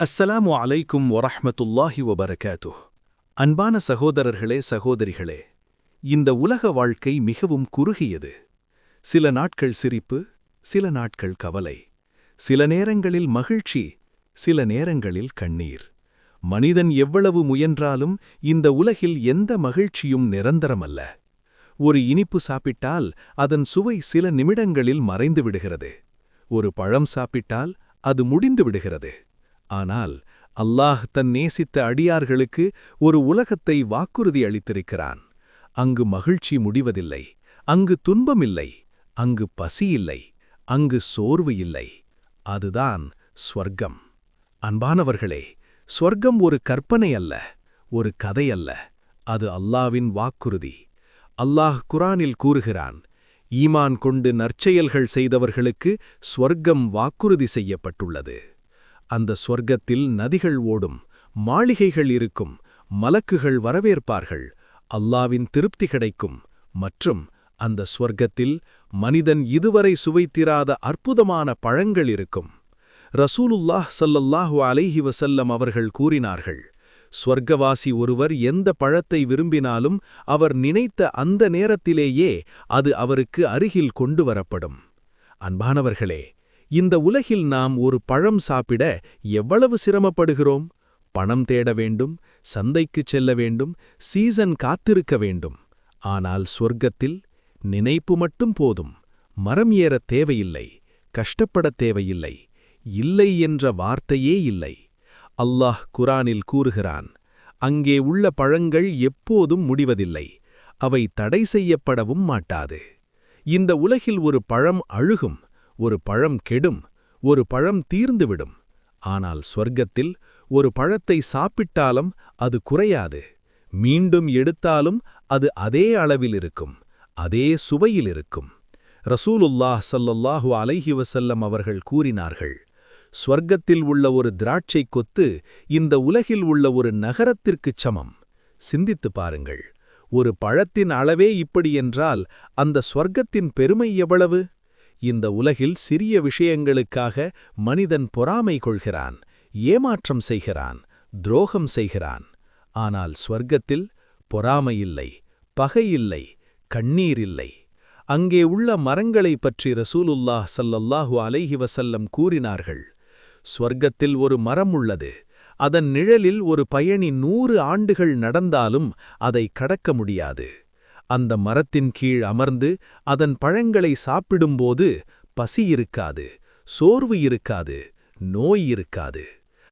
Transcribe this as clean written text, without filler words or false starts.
அஸ்ஸலாமு அலைக்கும் வரஹ்மத்துல்லாஹி வபரகாத்துஹ். அன்பான சகோதரர்களே சகோதரிகளே, இந்த உலக வாழ்க்கை மிகவும் குறுகியது. சில நாட்கள் சிரிப்பு, சில நாட்கள் கவலை, சில நேரங்களில் மகிழ்ச்சி, சில நேரங்களில் கண்ணீர். மனிதன் எவ்வளவு முயன்றாலும் இந்த உலகில் எந்த மகிழ்ச்சியும் நிரந்தரமல்ல. ஒரு இனிப்பு சாப்பிட்டால் அதன் சுவை சில நிமிடங்களில் மறைந்து விடுகிறது. ஒரு பழம் சாப்பிட்டால் அது முடிந்து விடுகிறது. ஆனால் அல்லாஹ் தன் நேசித்த அடியார்களுக்கு ஒரு உலகத்தை வாக்குறுதி அளித்திருக்கிறான். அங்கு மகிழ்ச்சி முடிவதில்லை, அங்கு துன்பமில்லை, அங்கு பசி இல்லை, அங்கு சோர்வு இல்லை. அதுதான் ஸ்வர்க்கம். அன்பானவர்களே, ஸ்வர்க்கம் ஒரு கற்பனை அல்ல, ஒரு கதை அல்ல, அது அல்லாவின் வாக்குறுதி. அல்லாஹ் குரானில் கூறுகிறான், ஈமான் கொண்டு நற்செயல்கள் செய்தவர்களுக்கு ஸ்வர்க்கம் வாக்குறுதி செய்யப்பட்டுள்ளது. அந்த ஸ்வர்க்கத்தில் நதிகள் ஓடும், மாளிகைகள் இருக்கும், மலக்குகள் வரவேற்பார்கள், அல்லாவின் திருப்தி கிடைக்கும். மற்றும் அந்த ஸ்வர்க்கத்தில் மனிதன் இதுவரை சுவைத்திராத அற்புதமான பழங்கள் இருக்கும். ரசூலுல்லாஹ் ஸல்லல்லாஹு அலைஹி வஸல்லம் அவர்கள் கூறினார்கள், ஸ்வர்க்கவாசி ஒருவர் எந்த பழத்தை விரும்பினாலும் அவர் நினைத்த அந்த நேரத்திலேயே அது அவருக்கு அருகில் கொண்டு வரப்படும். அன்பானவர்களே, இந்த உலகில் நாம் ஒரு பழம் சாப்பிட எவ்வளவு சிரமப்படுகிறோம். பணம் தேட வேண்டும், சந்தைக்குச் செல்ல வேண்டும், சீசன் காத்திருக்க வேண்டும். ஆனால் சொர்க்கத்தில் நினைப்பு மட்டும் போதும். மரம் ஏறத் தேவையில்லை, கஷ்டப்படத் தேவையில்லை, இல்லை என்ற வார்த்தையே இல்லை. அல்லாஹ் குரானில் கூறுகிறான், அங்கே உள்ள பழங்கள் எப்போதும் முடிவதில்லை, அவை தடை செய்யப்படவும் மாட்டாது. இந்த உலகில் ஒரு பழம் அழுகும், ஒரு பழம் கெடும், ஒரு பழம் தீர்ந்துவிடும். ஆனால் ஸ்வர்க்கத்தில் ஒரு பழத்தை சாப்பிட்டாலும் அது குறையாது. மீண்டும் எடுத்தாலும் அது அதே அளவில் இருக்கும், அதே சுவையில் இருக்கும். ரசூலுல்லாஹ் ஸல்லல்லாஹு அலைஹி வஸல்லம் அவர்கள் கூறினார்கள், ஸ்வர்க்கத்தில் உள்ள ஒரு திராட்சை கொத்து இந்த உலகில் உள்ள ஒரு நகரத்திற்குச் சமம். சிந்தித்துப் பாருங்கள், ஒரு பழத்தின் அளவே இப்படி என்றால் அந்த ஸ்வர்க்கத்தின் பெருமை எவ்வளவு? இந்த உலகில் சிறிய விஷயங்களுக்காக மனிதன் பொறாமை கொள்கிறான், ஏமாற்றம் செய்கிறான், துரோகம் செய்கிறான். ஆனால் ஸ்வர்க்கத்தில் பொறாமை இல்லை, பகை இல்லை, கண்ணீர் இல்லை. அங்கே உள்ள மரங்களைப் பற்றி ரசூலுல்லாஹ் ஸல்லல்லாஹு அலைஹி வஸல்லம் கூறினார்கள், ஸ்வர்க்கத்தில் ஒரு மரம் உள்ளது, அதன் நிழலில் ஒரு பயணி 100 ஆண்டுகள் நடந்தாலும் அதை கடக்க முடியாது. அந்த மரத்தின் கீழ் அமர்ந்து அதன் பழங்களை சாப்பிடும்போது பசி இருக்காது, சோர்வு இருக்காது, நோய் இருக்காது.